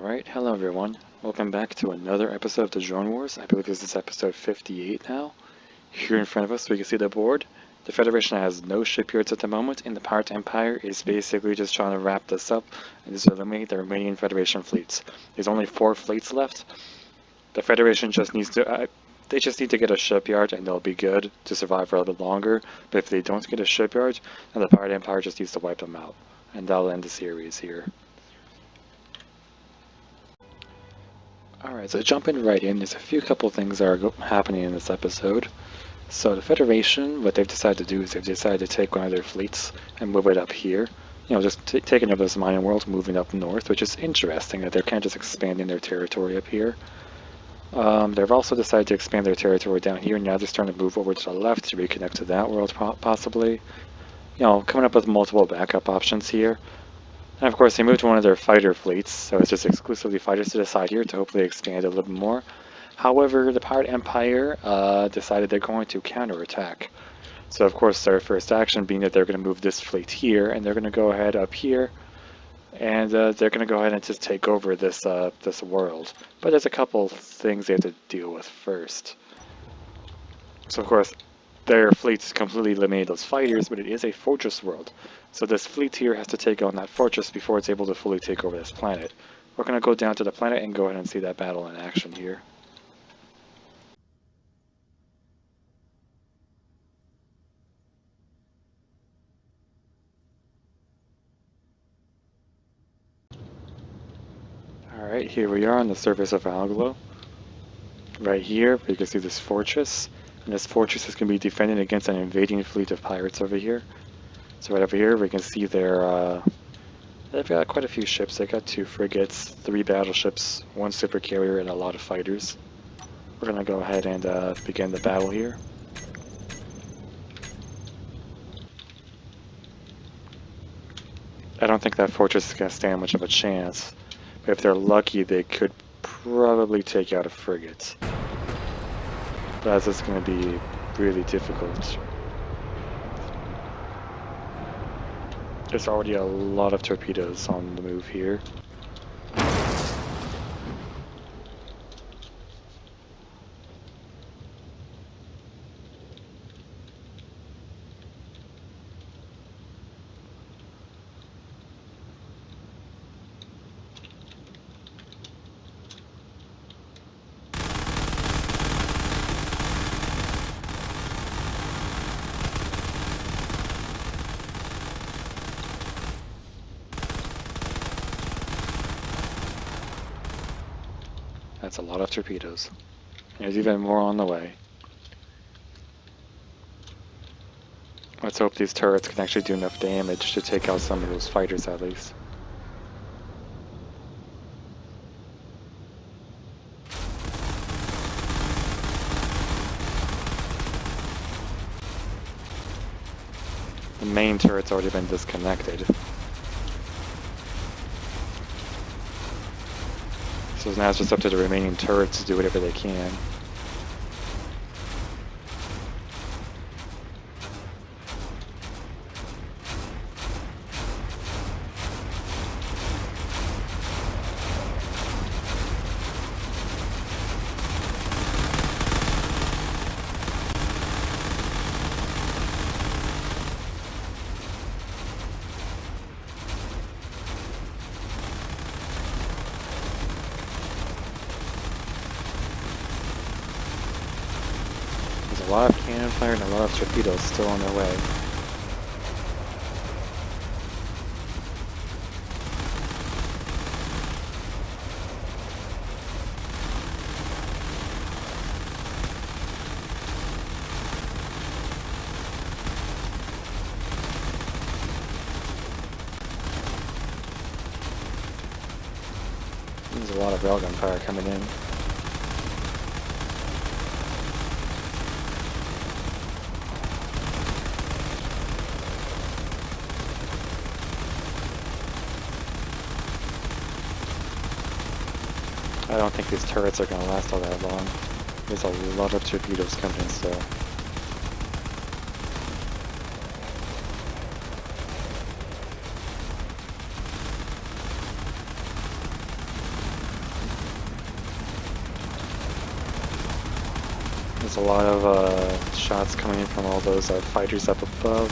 Alright, hello everyone. Welcome back to another episode of the Drone Wars. I believe this is episode 58 now. Here in front of us we can see the board. The Federation has no shipyards at the moment, and the Pirate Empire is basically just trying to wrap this up and just eliminate the remaining Federation fleets. There's only 4 fleets left. The Federation just needs to... they just need to get a shipyard and they'll be good to survive for a little bit longer. But if they don't get a shipyard, then the Pirate Empire just needs to wipe them out. And that'll end the series here. Alright, so jumping right in, there's a few couple things that are happening in this episode. So the Federation, what they've decided to do is they've decided to take one of their fleets and move it up here. You know, just taking over this mining world, moving up north, which is interesting that they're kind of just expanding their territory up here. They've also decided to expand their territory down here. Now they're starting to move over to the left to reconnect to that world, possibly. You know, coming up with multiple backup options here. And of course, they moved one of their fighter fleets, so it's just exclusively fighters to the side here to hopefully expand a little bit more. However, the Pirate Empire decided they're going to counterattack. So of course, their first action being that they're going to move this fleet here, and they're going to go ahead up here, and they're going to go ahead and just take over this this world. But there's a couple things they have to deal with first. So of course, their fleets completely eliminate those fighters, but it is a fortress world. So this fleet here has to take on that fortress before it's able to fully take over this planet. We're going to go down to the planet and go ahead and see that battle in action here. Alright, here we are on the surface of Alglo. Right here, you can see this fortress. And this fortress is going to be defending against an invading fleet of pirates over here. So right over here we can see they've got quite a few ships. They got 2 frigates, 3 battleships, 1 supercarrier, and a lot of fighters. We're going to go ahead and begin the battle here. I don't think that fortress is going to stand much of a chance. But if they're lucky, they could probably take out a frigate. But that's going to be really difficult. There's already a lot of torpedoes on the move here. That's a lot of torpedoes. There's even more on the way. Let's hope these turrets can actually do enough damage to take out some of those fighters at least. The main turret's already been disconnected. So now it's just up to the remaining turrets to do whatever they can. A lot of cannon fire and a lot of torpedoes still on their way. There's a lot of railgun fire coming in. I don't think these turrets are going to last all that long. There's a lot of torpedoes coming in still. There's a lot of shots coming in from all those fighters up above.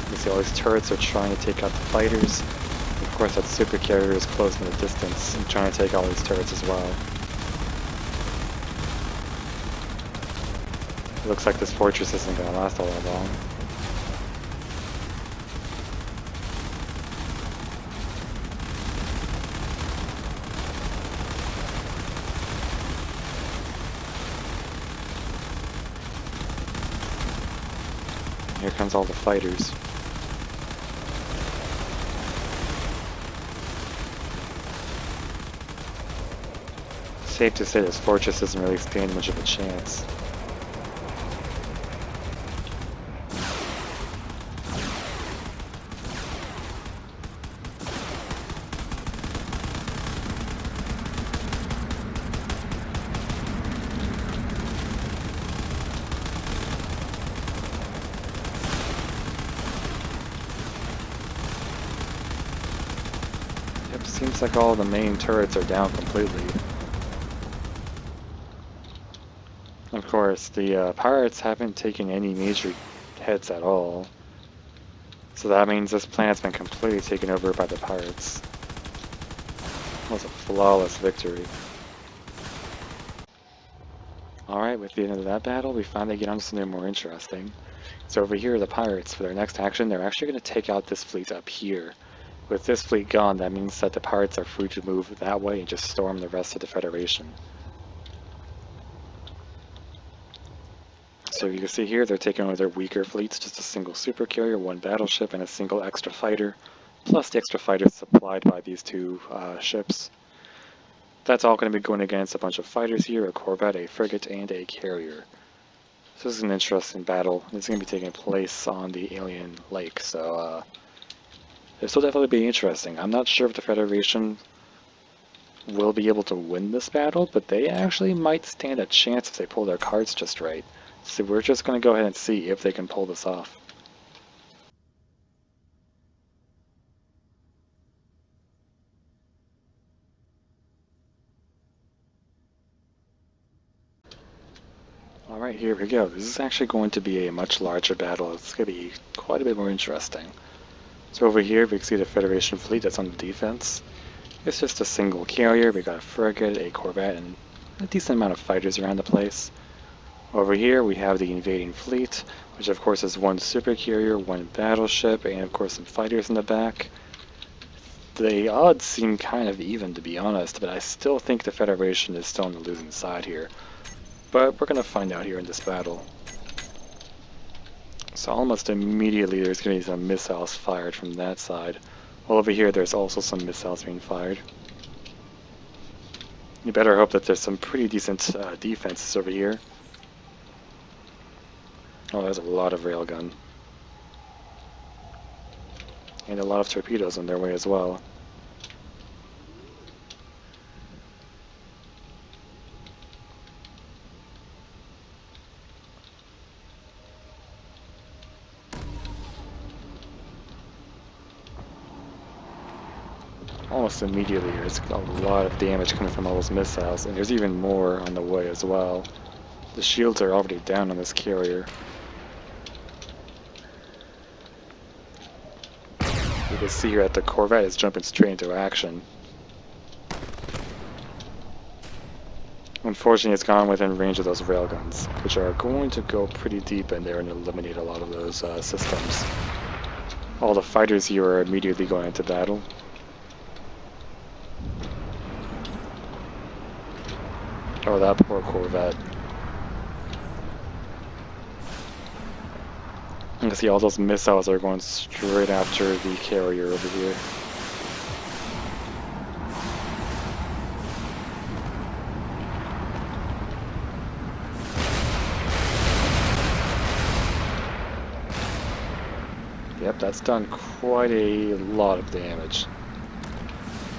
You see all these turrets are trying to take out the fighters. Of course, that super carrier is close in the distance and trying to take all these turrets as well. It looks like this fortress isn't going to last all that long. Here comes all the fighters. Safe to say this fortress doesn't really stand much of a chance. Yep, seems like all the main turrets are down completely. Of course, the pirates haven't taken any major hits at all. So that means this planet's been completely taken over by the pirates. It was a flawless victory. Alright, with the end of that battle, we finally get on to something more interesting. So over here, the pirates, for their next action, they're actually going to take out this fleet up here. With this fleet gone, that means that the pirates are free to move that way and just storm the rest of the Federation. So you can see here, they're taking over their weaker fleets, just a single super carrier, one battleship, and a single extra fighter, plus the extra fighters supplied by these two ships. That's all going to be going against a bunch of fighters here, a corvette, a frigate, and a carrier. So this is an interesting battle. It's going to be taking place on the alien lake, so this will definitely be interesting. I'm not sure if the Federation will be able to win this battle, but they actually might stand a chance if they pull their cards just right. So we're just going to go ahead and see if they can pull this off. Alright, here we go. This is actually going to be a much larger battle. It's going to be quite a bit more interesting. So over here we can see the Federation fleet that's on the defense. It's just a single carrier. We got a frigate, a corvette, and a decent amount of fighters around the place. Over here we have the invading fleet, which of course is one super carrier, one battleship, and of course some fighters in the back. The odds seem kind of even, to be honest, but I still think the Federation is still on the losing side here. But we're going to find out here in this battle. So almost immediately there's going to be some missiles fired from that side. Well, over here there's also some missiles being fired. You better hope that there's some pretty decent defenses over here. Oh, there's a lot of railgun. And a lot of torpedoes on their way as well. Almost immediately there's a lot of damage coming from all those missiles, and there's even more on the way as well. The shields are already down on this carrier. You can see here that the corvette is jumping straight into action. Unfortunately, it's gone within range of those railguns, which are going to go pretty deep in there and eliminate a lot of those systems. All the fighters here are immediately going into battle. Oh, that poor corvette. You can see all those missiles are going straight after the carrier over here. Yep, that's done quite a lot of damage.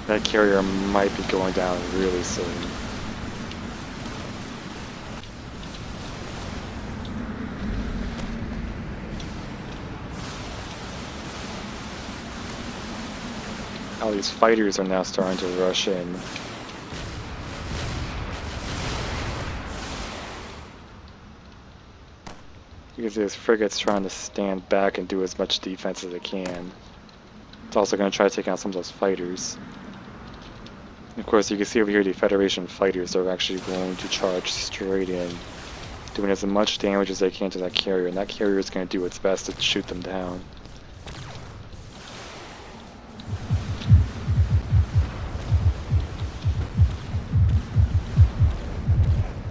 That carrier might be going down really soon. All these fighters are now starting to rush in. Because this frigate's trying to stand back and do as much defense as it can. It's also going to try to take out some of those fighters. Of course, you can see over here the Federation fighters are actually going to charge straight in, doing as much damage as they can to that carrier, and that carrier is going to do its best to shoot them down.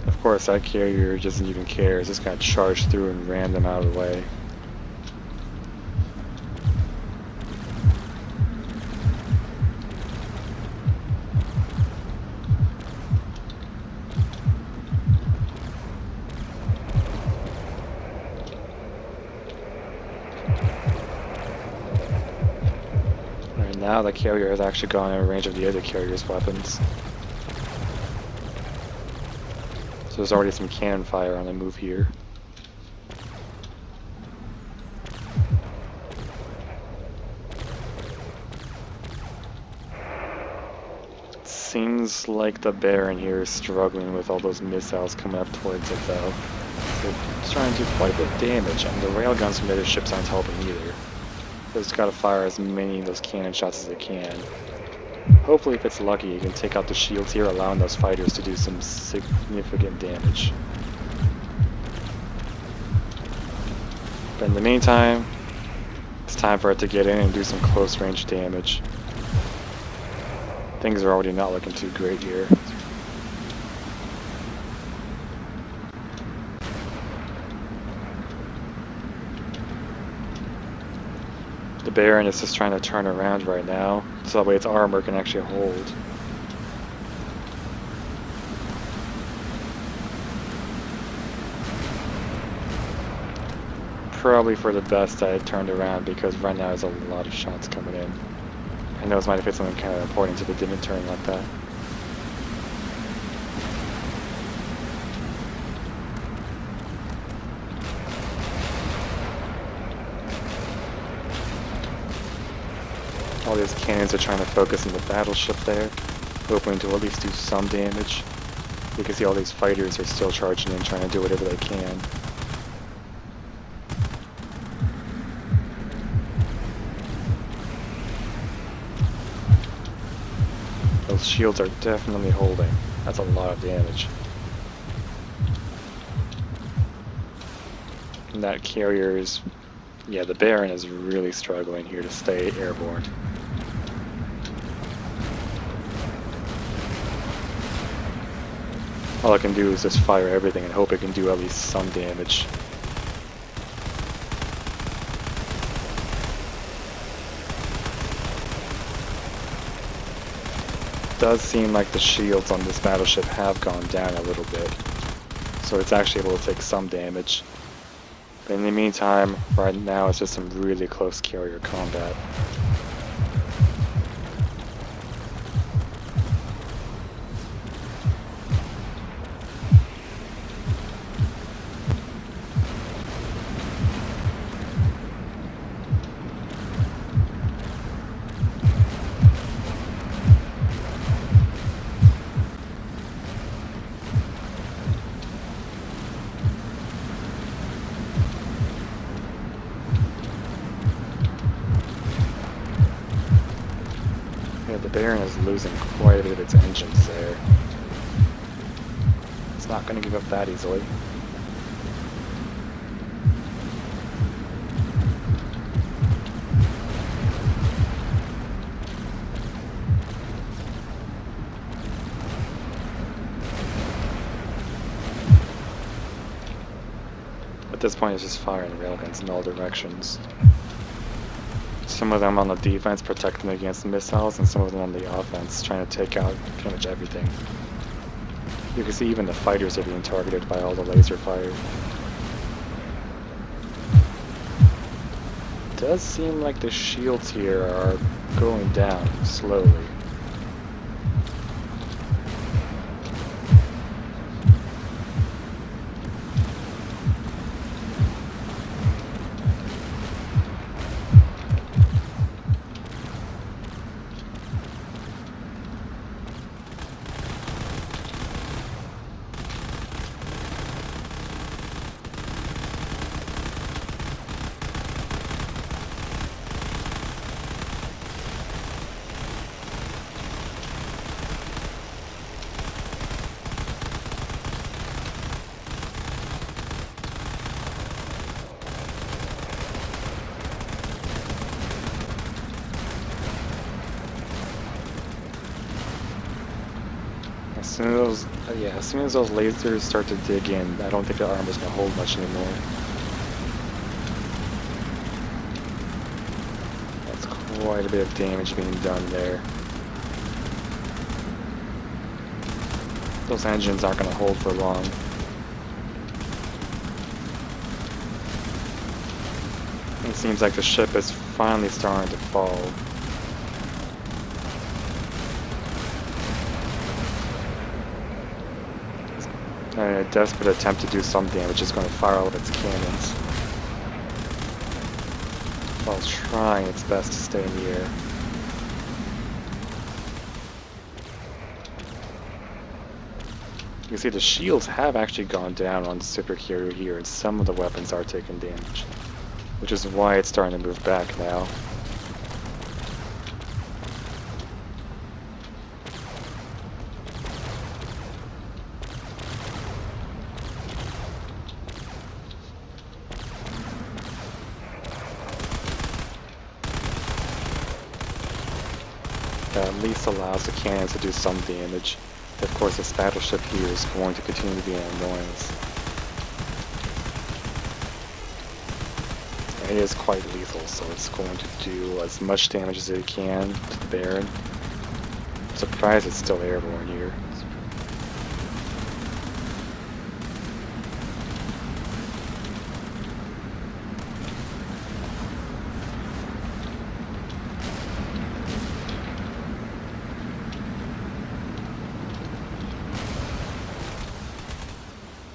Of course, that carrier doesn't even care, it's just going to charge through and ram them out of the way. Now the carrier has actually gone in range of the other carrier's weapons. So there's already some cannon fire on the move here. It seems like the Baron here is struggling with all those missiles coming up towards it though. So it's trying to do quite a bit of damage, and the railguns from the other ships aren't helping either. It's got to fire as many of those cannon shots as it can. Hopefully, if it's lucky, it can take out the shields here, allowing those fighters to do some significant damage. But in the meantime, it's time for it to get in and do some close range damage. Things are already not looking too great here. The Baron is just trying to turn around right now, so that way its armor can actually hold. Probably for the best that it turned around, because right now there's a lot of shots coming in. I know this might have hit something kind of important if it didn't turn like that. All these cannons are trying to focus on the battleship there, hoping to at least do some damage. You can see all these fighters are still charging in, trying to do whatever they can. Those shields are definitely holding. That's a lot of damage. And that carrier is... yeah, the Baron is really struggling here to stay airborne. All I can do is just fire everything and hope it can do at least some damage. It does seem like the shields on this battleship have gone down a little bit, so it's actually able to take some damage. But in the meantime, right now it's just some really close carrier combat. The Baron is losing quite a bit of its engines there. It's not going to give up that easily. At this point, it's just firing railguns in all directions. Some of them on the defense protecting against missiles, and some of them on the offense trying to take out pretty much everything. You can see even the fighters are being targeted by all the laser fire. It does seem like the shields here are going down slowly. As soon as those lasers start to dig in, I don't think the armor's gonna hold much anymore. That's quite a bit of damage being done there. Those engines aren't gonna hold for long. It seems like the ship is finally starting to fall. And in a desperate attempt to do some damage, it's going to fire all of its cannons, while trying its best to stay in the air. You can see the shields have actually gone down on the superhero here, and some of the weapons are taking damage, which is why it's starting to move back now. That at least allows the cannons to do some damage. Of course, this battleship here is going to continue to be an annoyance. It is quite lethal, so it's going to do as much damage as it can to the Baron. I'm surprised it's still airborne here.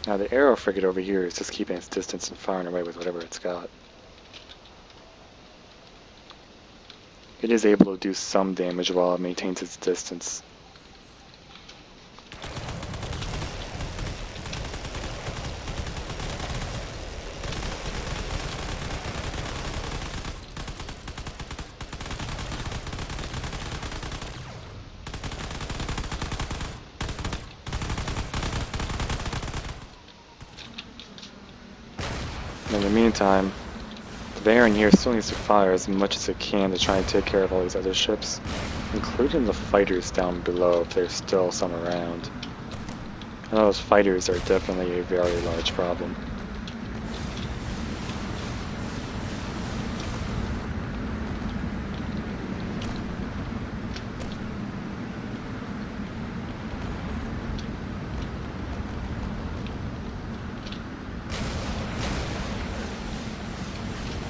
Now the Aero frigate over here is just keeping its distance and firing away with whatever it's got. It is able to do some damage while it maintains its distance. In the meantime, the Baron here still needs to fire as much as it can to try and take care of all these other ships, including the fighters down below if there's still some around. And those fighters are definitely a very large problem.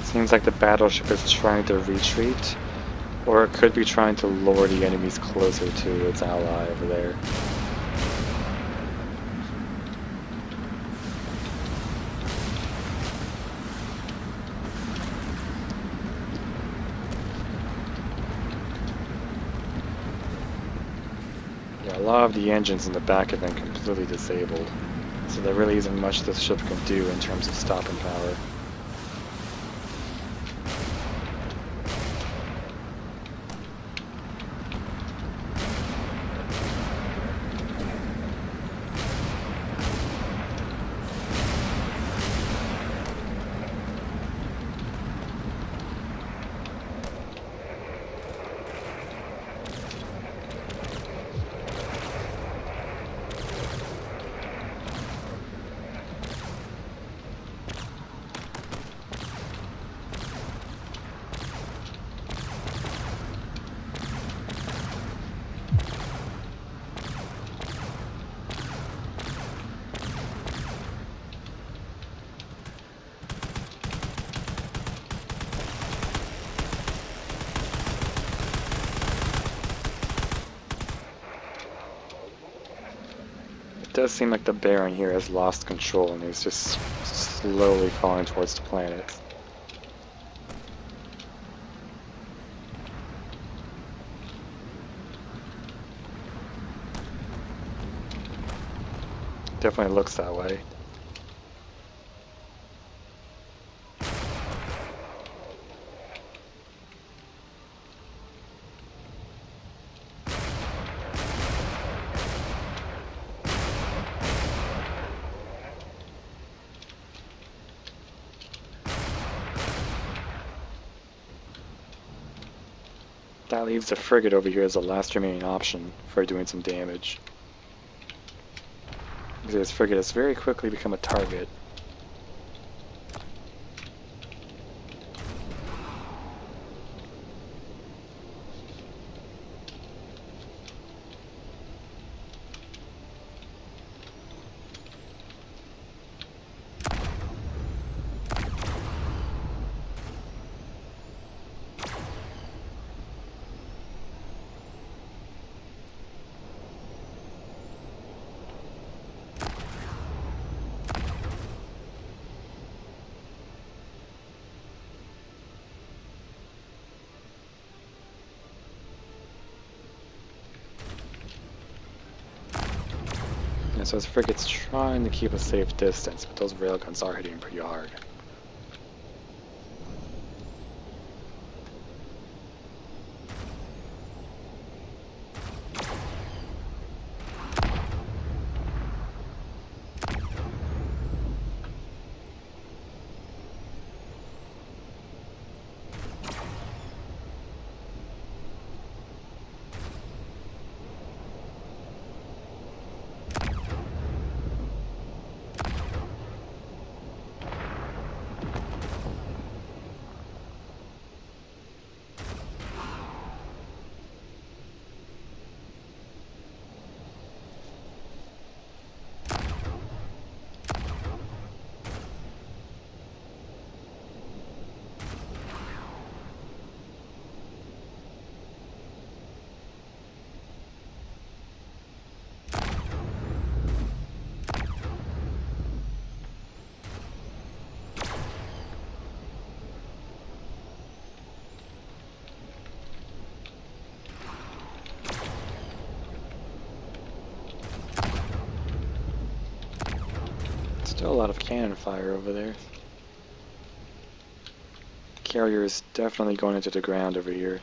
Seems like the battleship is trying to retreat, or it could be trying to lure the enemies closer to its ally over there. Yeah, a lot of the engines in the back have been completely disabled, so there really isn't much this ship can do in terms of stopping power. It does seem like the Baron here has lost control and is just slowly falling towards the planet. Definitely looks that way. That leaves the frigate over here as the last remaining option for doing some damage. This frigate has very quickly become a target. So this frigate's trying to keep a safe distance, but those railguns are hitting pretty hard. Still a lot of cannon fire over there. Carrier is definitely going into the ground over here.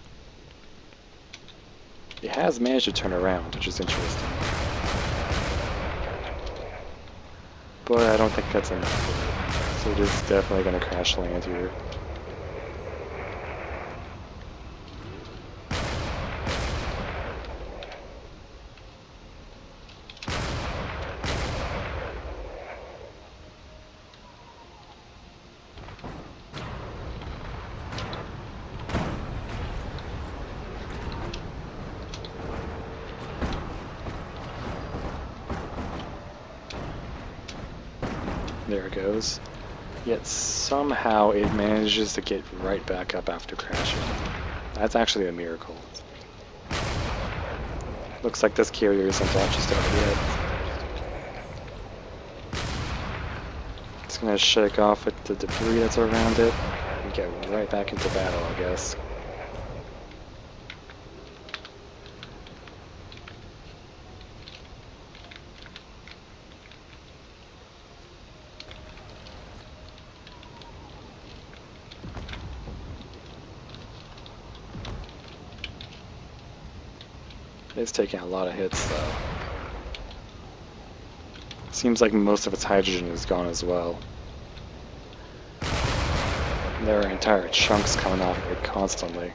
It has managed to turn around, which is interesting. But I don't think that's enough. So it is definitely going to crash land here. There it goes. Yet somehow it manages to get right back up after crashing. That's actually a miracle. Looks like this carrier isn't launched yet. It's gonna shake off with the debris that's around it and get right back into battle, I guess. It's taking a lot of hits, though. Seems like most of its hydrogen is gone as well. There are entire chunks coming off of it constantly.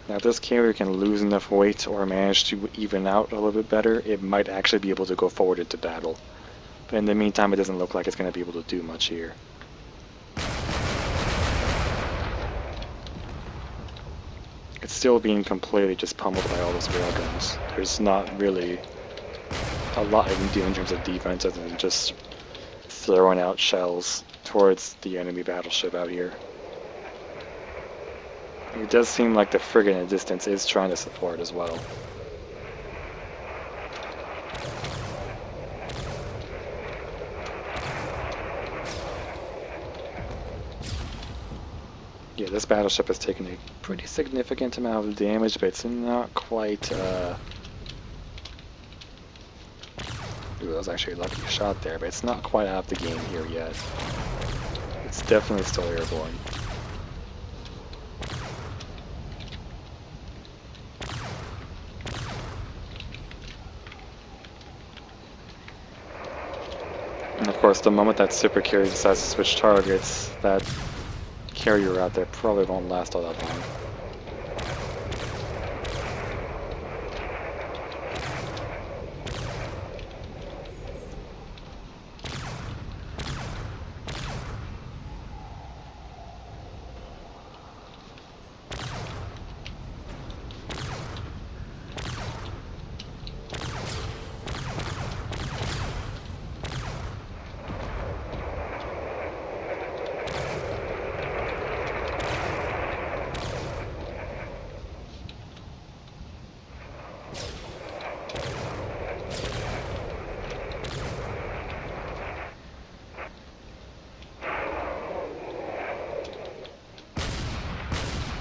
Now if this carrier can lose enough weight or manage to even out a little bit better, it might actually be able to go forward into battle. But in the meantime, it doesn't look like it's going to be able to do much here. It's still being completely just pummeled by all those railguns. There's not really a lot it can do in terms of defense other than just throwing out shells towards the enemy battleship out here. It does seem like the frigate in the distance is trying to support as well. Yeah, this battleship has taken a pretty significant amount of damage, but it's not quite, Ooh, that was actually a lucky shot there, but it's not quite out of the game here yet. It's definitely still airborne. And of course, the moment that super carrier decides to switch targets, that carrier out there probably won't last all that long.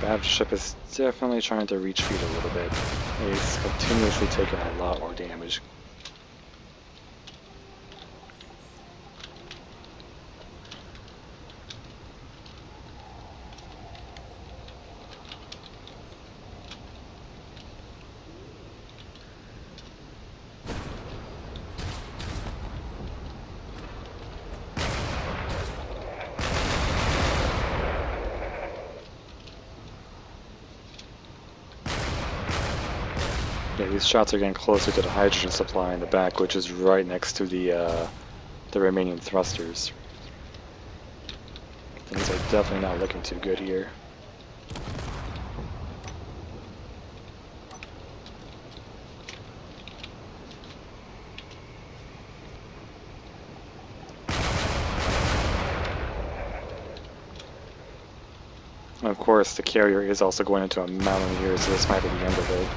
Battleship is definitely trying to retreat a little bit. He's continuously taking a lot more damage. Yeah, these shots are getting closer to the hydrogen supply in the back, which is right next to the remaining thrusters. Things are definitely not looking too good here. And of course, the carrier is also going into a mountain here, so this might be the end of it.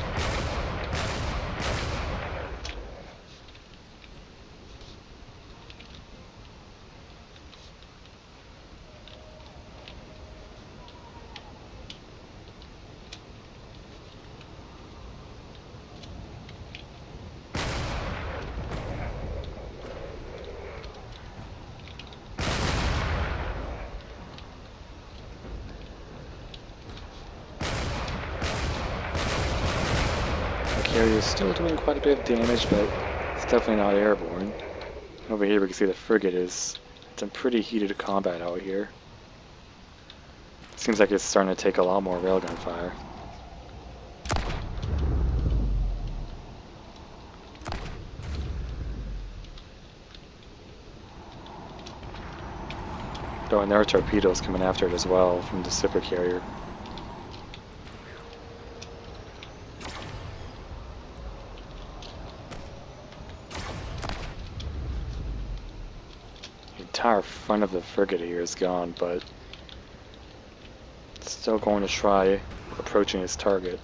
Carrier is still doing quite a bit of damage, but it's definitely not airborne. Over here we can see the frigate is in pretty heated combat out here. Seems like it's starting to take a lot more railgun fire. Oh, and there are torpedoes coming after it as well from the super carrier. The entire front of the frigate here is gone, but it's still going to try approaching its target.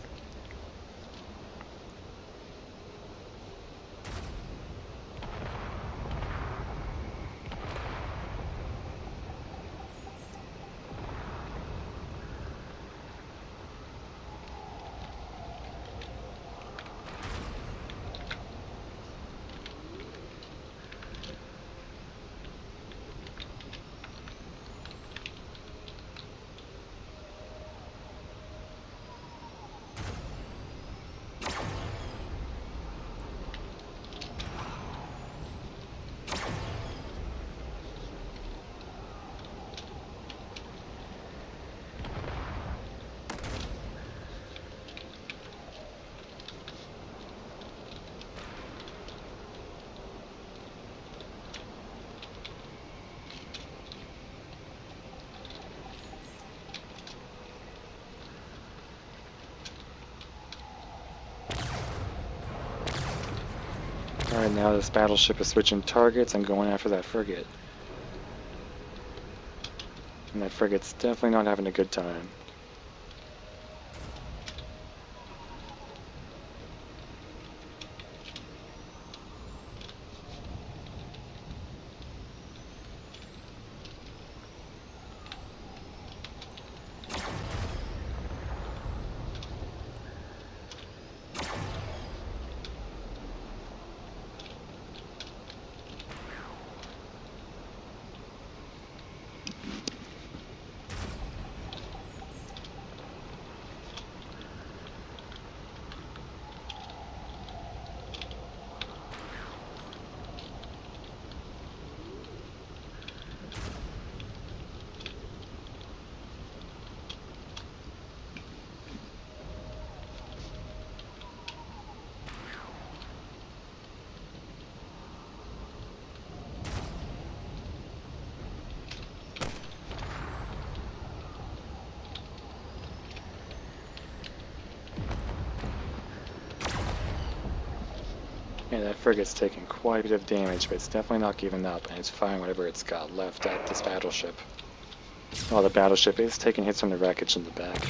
Alright, now this battleship is switching targets and going after that frigate. And that frigate's definitely not having a good time. Yeah, that frigate's taking quite a bit of damage, but it's definitely not giving up, and it's firing whatever it's got left at this battleship. While the battleship is taking hits from the wreckage in the back.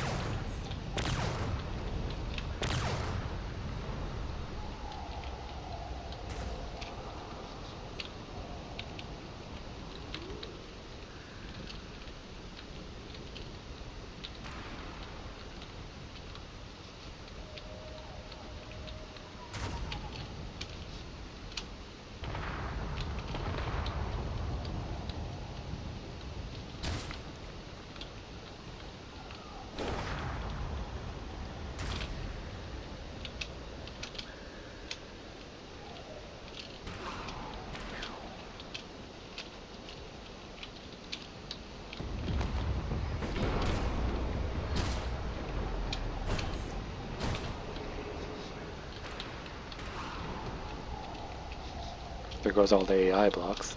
There goes all the AI blocks.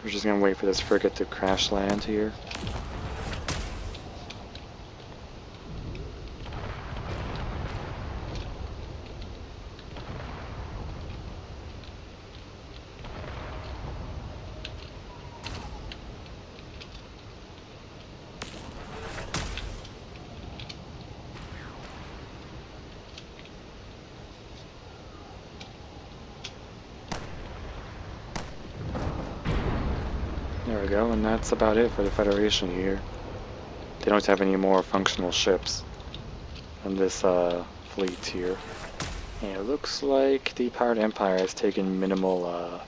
We're just gonna wait for this frigate to crash land here. There we go, and that's about it for the Federation here. They don't have any more functional ships than this fleet here. And it looks like the Pirate Empire has taken minimal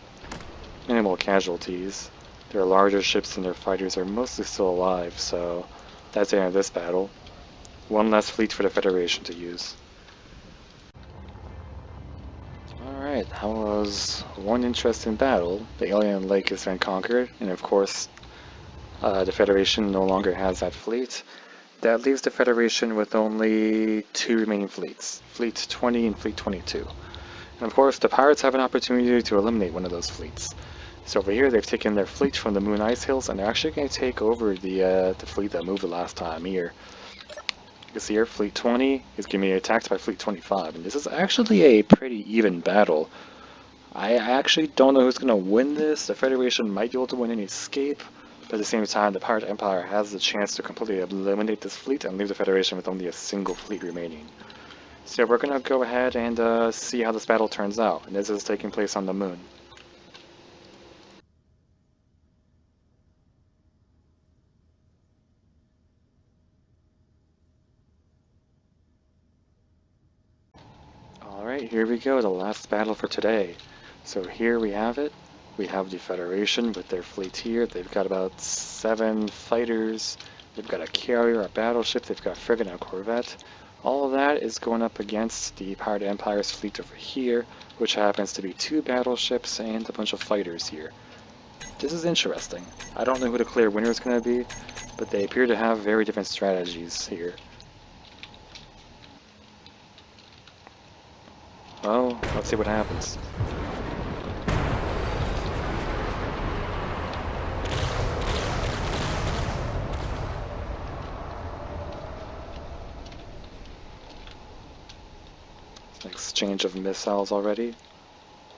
casualties. Their larger ships and their fighters are mostly still alive, so that's the end of this battle. One less fleet for the Federation to use. Alright, that was one interesting battle. The alien lake has been conquered, and of course, the Federation no longer has that fleet. That leaves the Federation with only two remaining fleets, Fleet 20 and Fleet 22. And of course, the pirates have an opportunity to eliminate one of those fleets. So over here, they've taken their fleet from the Moon Ice Hills, and they're actually going to take over the fleet that moved the last time here. You can see here, Fleet 20 is going to be attacked by Fleet 25, and this is actually a pretty even battle. I actually don't know who's going to win this. The Federation might be able to win and escape, but at the same time, the Pirate Empire has the chance to completely eliminate this fleet and leave the Federation with only a single fleet remaining. So we're going to go ahead and see how this battle turns out, and this is taking place on the moon. Alright, here we go, the last battle for today. So here we have it. We have the Federation with their fleet here. They've got about 7 fighters. They've got a carrier, a battleship, they've got a frigate and a corvette. All of that is going up against the Pirate Empire's fleet over here, which happens to be 2 battleships and a bunch of fighters here. This is interesting. I don't know who the clear winner is going to be, but they appear to have very different strategies here. Well, let's see what happens. Exchange of missiles already.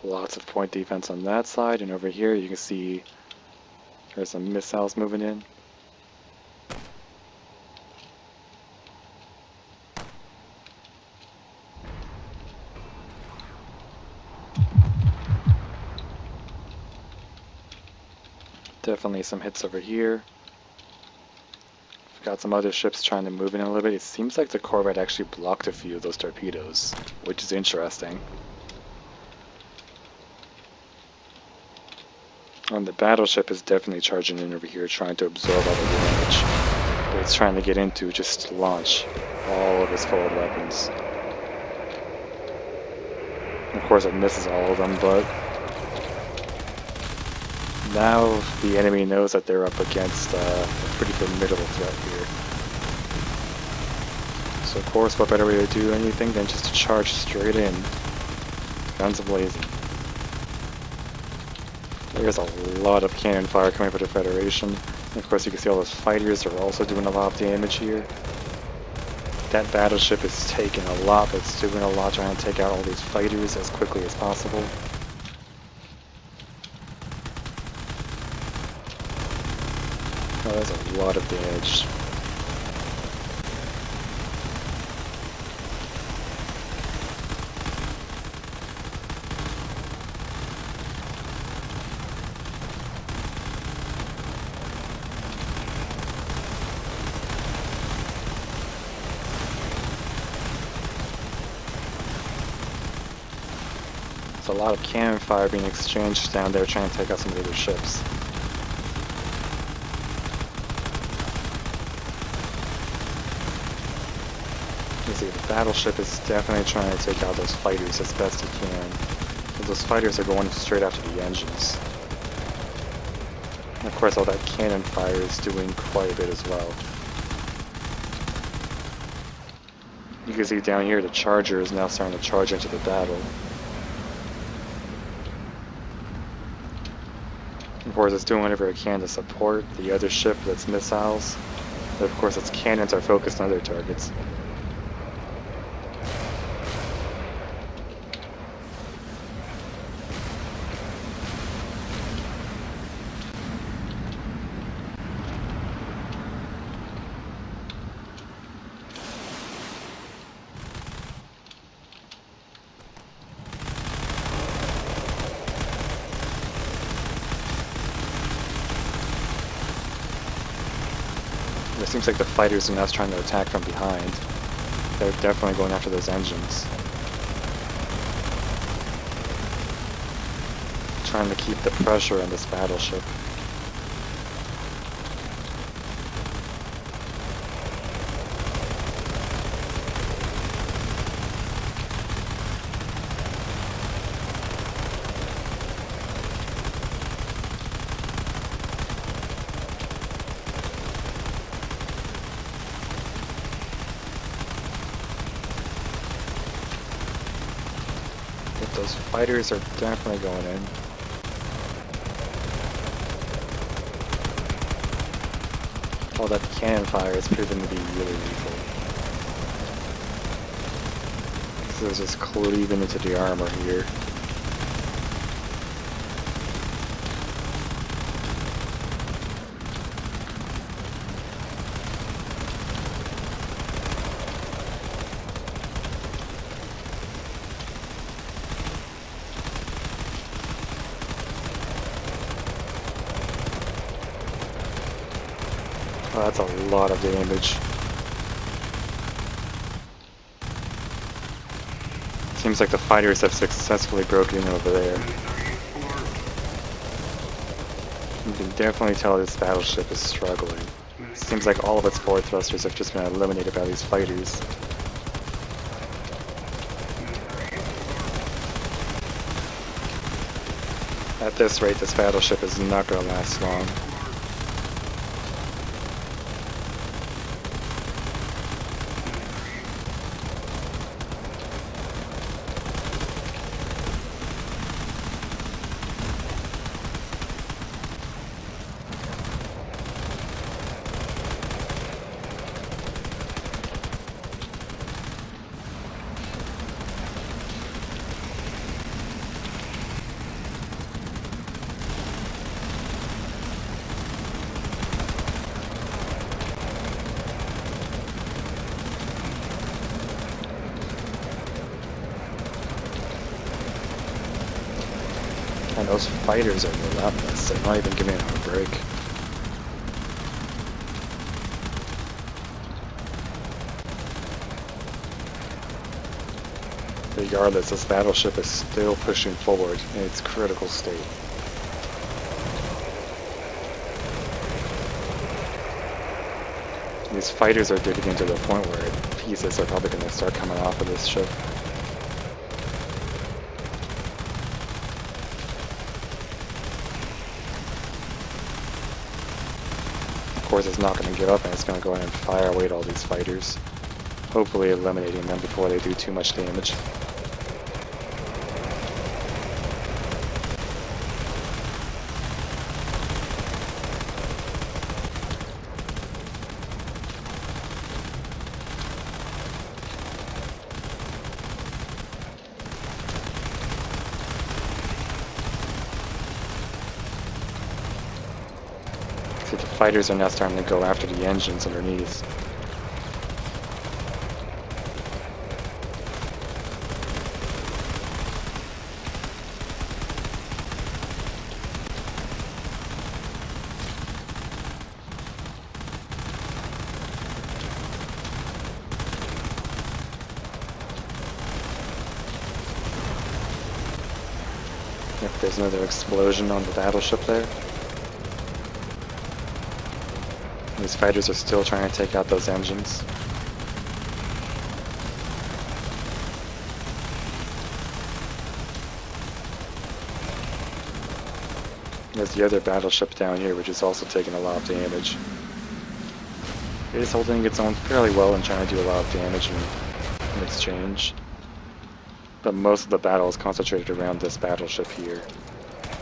Lots of point defense on that side, and over here you can see there's some missiles moving in. Definitely some hits over here. We've got some other ships trying to move in a little bit. It seems like the corvette actually blocked a few of those torpedoes, which is interesting. And the battleship is definitely charging in over here, trying to absorb all the damage that it's trying to get into just to launch all of its forward weapons. Of course, it misses all of them, but now the enemy knows that they're up against a pretty formidable threat here. So of course, what better way to do anything than just to charge straight in, guns blazing. There's a lot of cannon fire coming from the Federation. And of course, you can see all those fighters are also doing a lot of damage here. That battleship is taking a lot, but it's doing a lot trying to take out all these fighters as quickly as possible. Oh, that's a lot of damage. There's a lot of cannon fire being exchanged down there trying to take out some of the other ships. You see, the battleship is definitely trying to take out those fighters as best it can. But those fighters are going straight after the engines. And of course, all that cannon fire is doing quite a bit as well. You can see down here the Charger is now starting to charge into the battle. Of course, it's doing whatever it can to support the other ship with its missiles. But of course, its cannons are focused on other targets. It seems like the fighters are now trying to attack from behind. They're definitely going after those engines. Trying to keep the pressure on this battleship. Those fighters are definitely going in. All that cannon fire is proven to be really lethal. This is just cleaving into the armor here. Oh, that's a lot of damage. Seems like the fighters have successfully broken in over there. You can definitely tell this battleship is struggling. Seems like all of its forward thrusters have just been eliminated by these fighters. At this rate, this battleship is not going to last long. And those fighters are relentless. They're not even giving them a break. Regardless, this battleship is still pushing forward in its critical state. These fighters are getting to the point where pieces are probably going to start coming off of this ship. Of course, it's not going to give up, and it's going to go in and fire away at all these fighters, hopefully eliminating them before they do too much damage. See, the fighters are now starting to go after the engines underneath. Yep, there's another explosion on the battleship there. These fighters are still trying to take out those engines. There's the other battleship down here, which is also taking a lot of damage. It is holding its own fairly well and trying to do a lot of damage in exchange. But most of the battle is concentrated around this battleship here,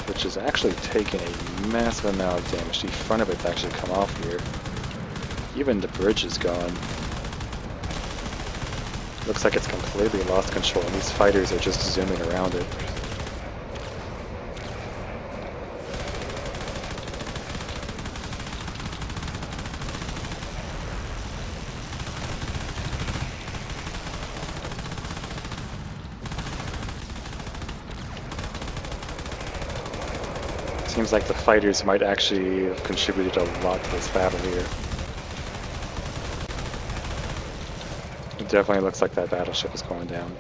which is actually taking a massive amount of damage. The front of it's actually come off here. Even the bridge is gone. Looks like it's completely lost control, and these fighters are just zooming around it. Seems like the fighters might actually have contributed a lot to this battle here. It definitely looks like that battleship is going down.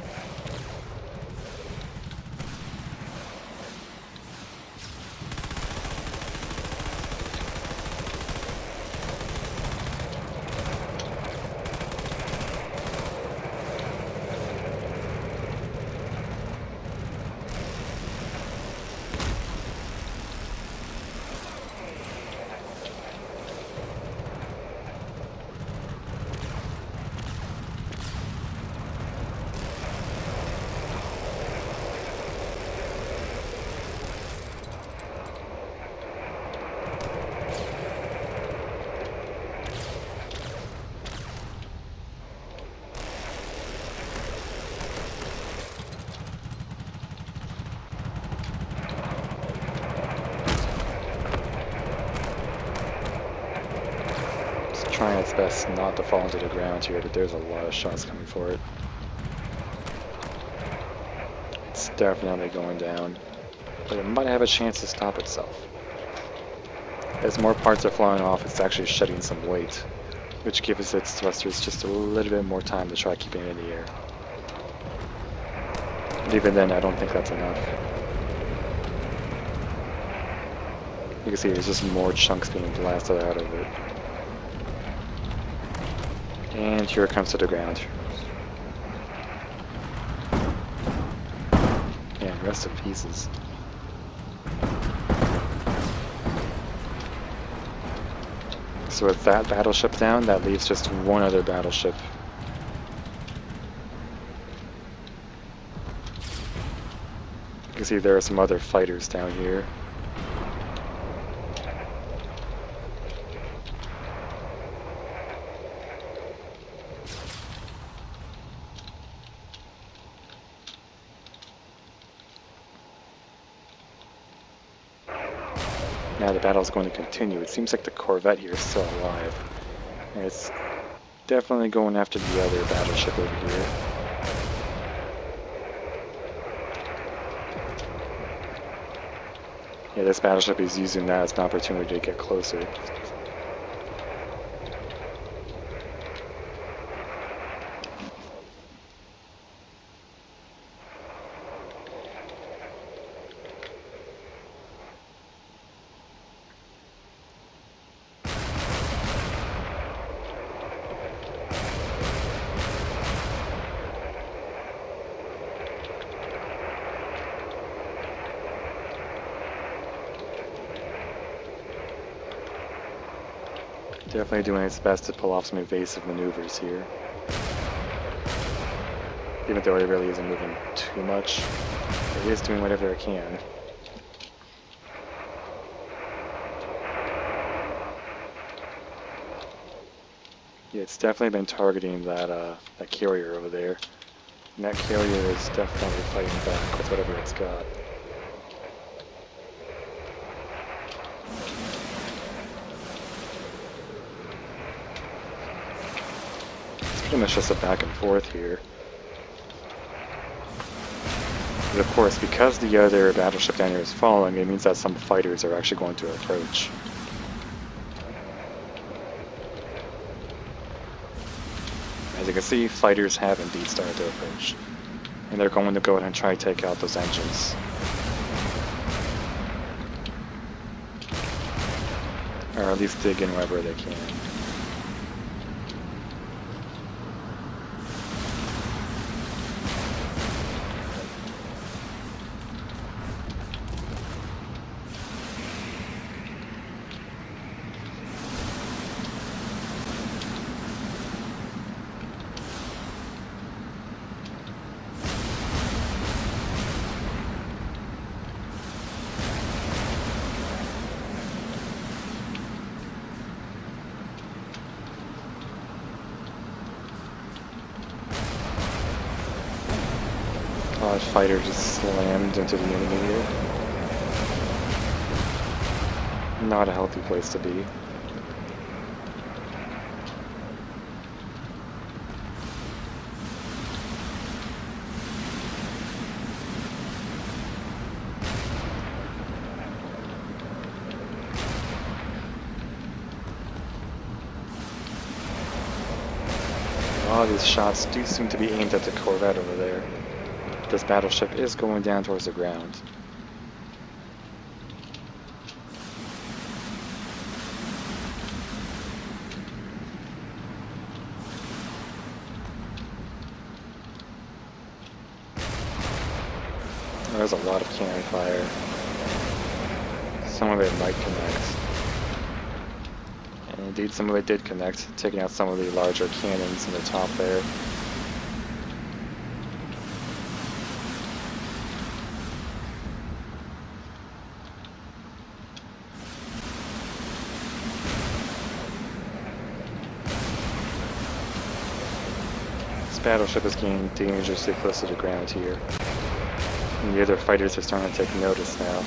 Trying its best not to fall into the ground here, but there's a lot of shots coming for it. It's definitely going down, but it might have a chance to stop itself. As more parts are flying off, it's actually shedding some weight, which gives its thrusters just a little bit more time to try keeping it in the air. But even then, I don't think that's enough. You can see there's just more chunks being blasted out of it. And here it comes to the ground. And rest in pieces. So with that battleship down, that leaves just one other battleship. You can see there are some other fighters down here. Now the battle is going to continue. It seems like the Corvette here is still alive. And it's definitely going after the other battleship over here. Yeah, this battleship is using that as an opportunity to get closer. Definitely doing its best to pull off some evasive maneuvers here. Even though it really isn't moving too much, it is doing whatever it can. Yeah, it's definitely been targeting that carrier over there. And that carrier is definitely fighting back with whatever it's got. It's pretty much just a back and forth here. But of course, because the other battleship down here is falling, it means that some fighters are actually going to approach. As you can see, fighters have indeed started to approach. And they're going to go ahead and try to take out those engines. Or at least dig in wherever they can. Fighter just slammed into the enemy here. Not a healthy place to be. A lot of these shots do seem to be aimed at the corvette over there. This battleship is going down towards the ground. There's a lot of cannon fire. Some of it might connect. And indeed, some of it did connect, taking out some of the larger cannons in the top there. This battleship is getting dangerously close to the ground here. And the other fighters are starting to take notice now.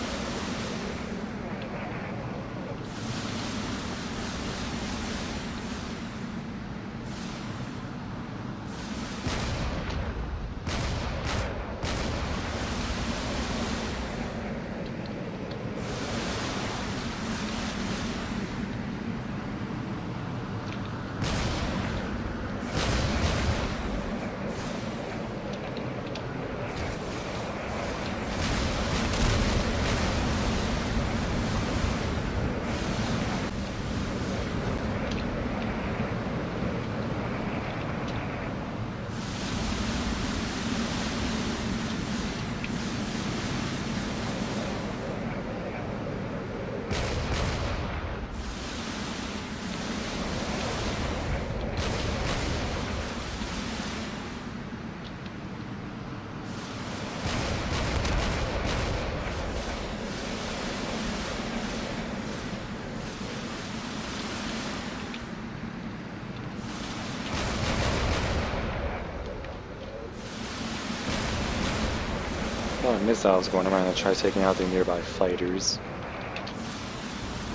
A lot of missiles going around to try taking out the nearby fighters,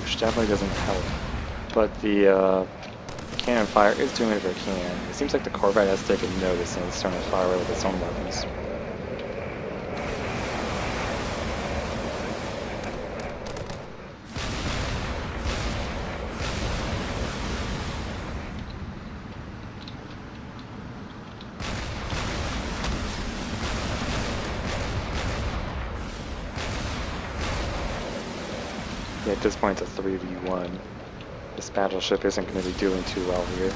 which definitely doesn't help. But the cannon fire is doing whatever it can. It seems like the corvette has taken notice and it's starting to fire away with its own weapons. At this point, it's a 3v1. This battleship isn't going to be doing too well here.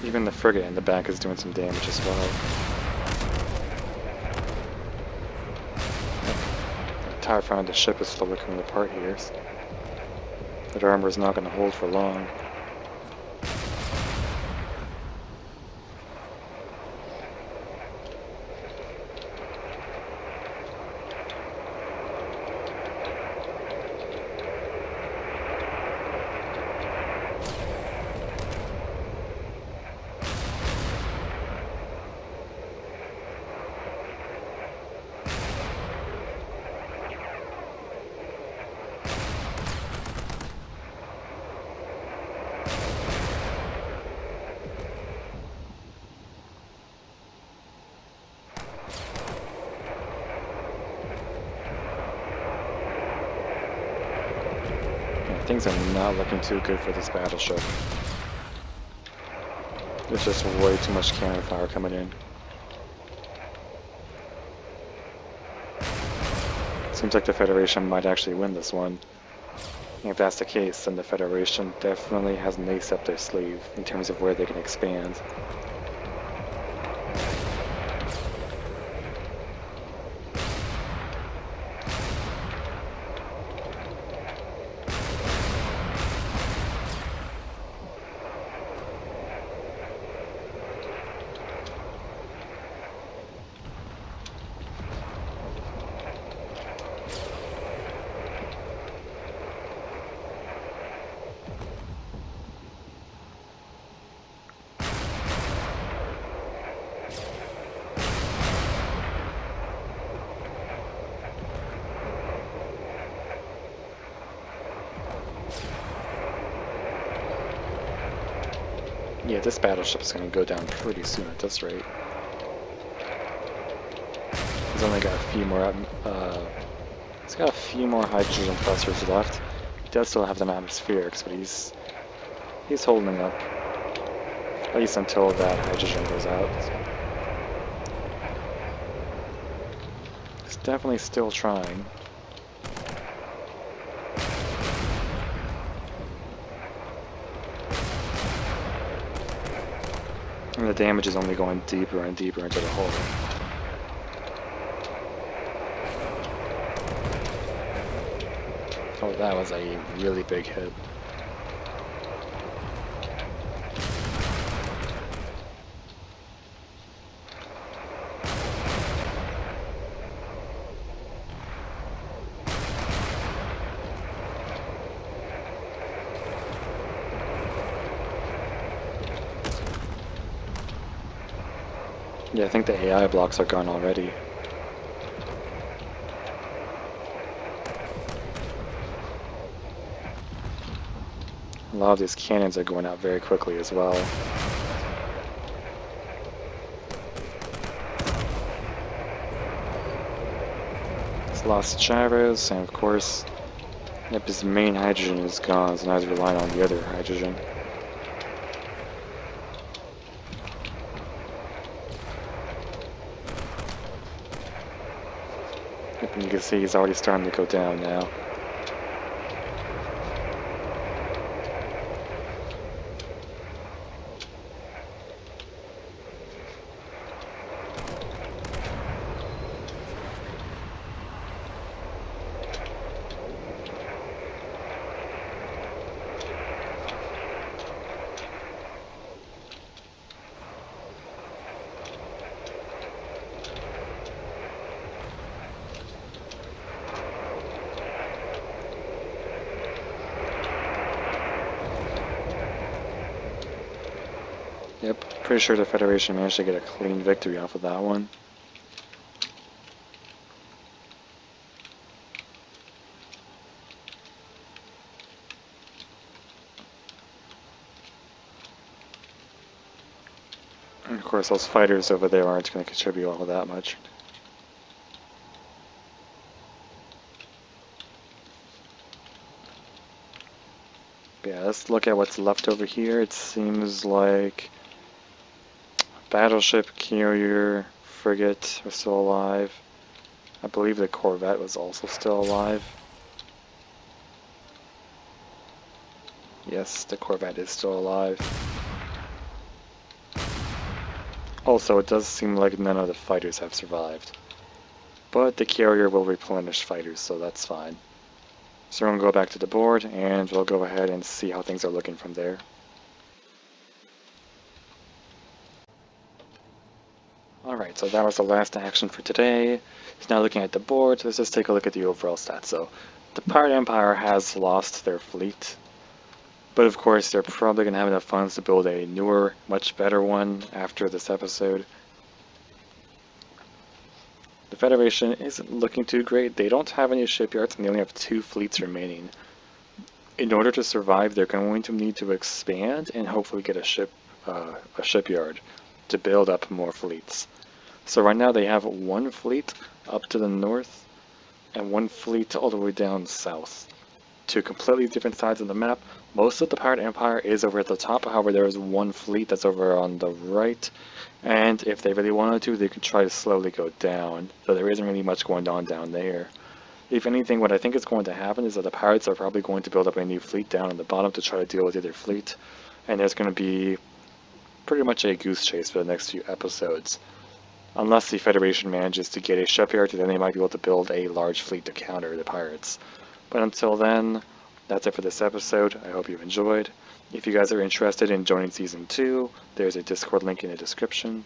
Even the frigate in the back is doing some damage as well. entire front of the ship is slowly coming apart here. That armor is not going to hold for long. Things are not looking too good for this battleship. There's just way too much cannon fire coming in. Seems like the Federation might actually win this one. And if that's the case, then the Federation definitely has an ace up their sleeve in terms of where they can expand. Yeah, this battleship is going to go down pretty soon at this rate. He's only got a few more. He's got a few more hydrogen thrusters left. He does still have them atmospherics, but he's holding up. At least until that hydrogen goes out. He's definitely still trying. And the damage is only going deeper and deeper into the hull. Oh, that was a really big hit. Yeah, I think the AI blocks are gone already. A lot of these cannons are going out very quickly as well. He's lost gyros, and of course, yep, his main hydrogen is gone, so now he's relying on the other hydrogen. And you can see he's already starting to go down now. Yep, pretty sure the Federation managed to get a clean victory off of that one. And of course those fighters over there aren't going to contribute all that much. But yeah, let's look at what's left over here. It seems like battleship, carrier, frigate are still alive. I believe the corvette was also still alive. Yes, the corvette is still alive. Also, it does seem like none of the fighters have survived. but the carrier will replenish fighters, so that's fine. So we're going to go back to the board, and we'll go ahead and see how things are looking from there. Alright, so that was the last action for today. So now looking at the board, let's just take a look at the overall stats. So the Pirate Empire has lost their fleet, but of course they're probably going to have enough funds to build a newer, much better one after this episode. The Federation isn't looking too great. They don't have any shipyards and they only have 2 fleets remaining. In order to survive, they're going to need to expand and hopefully get a shipyard to build up more fleets. So right now they have 1 fleet up to the north and 1 fleet all the way down south. 2 completely different sides of the map. Most of the Pirate Empire is over at the top, however there is 1 fleet that's over on the right, and if they really wanted to, they could try to slowly go down, so there isn't really much going on down there. If anything, what I think is going to happen is that the pirates are probably going to build up a new fleet down on the bottom to try to deal with the other fleet, and there's going to be pretty much a goose chase for the next few episodes. Unless the Federation manages to get a shipyard, then they might be able to build a large fleet to counter the pirates. But until then, that's it for this episode. I hope you've enjoyed. If you guys are interested in joining Season 2, there's a Discord link in the description.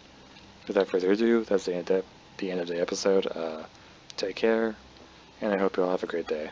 Without further ado, that's the end of the episode. Take care, and I hope you all have a great day.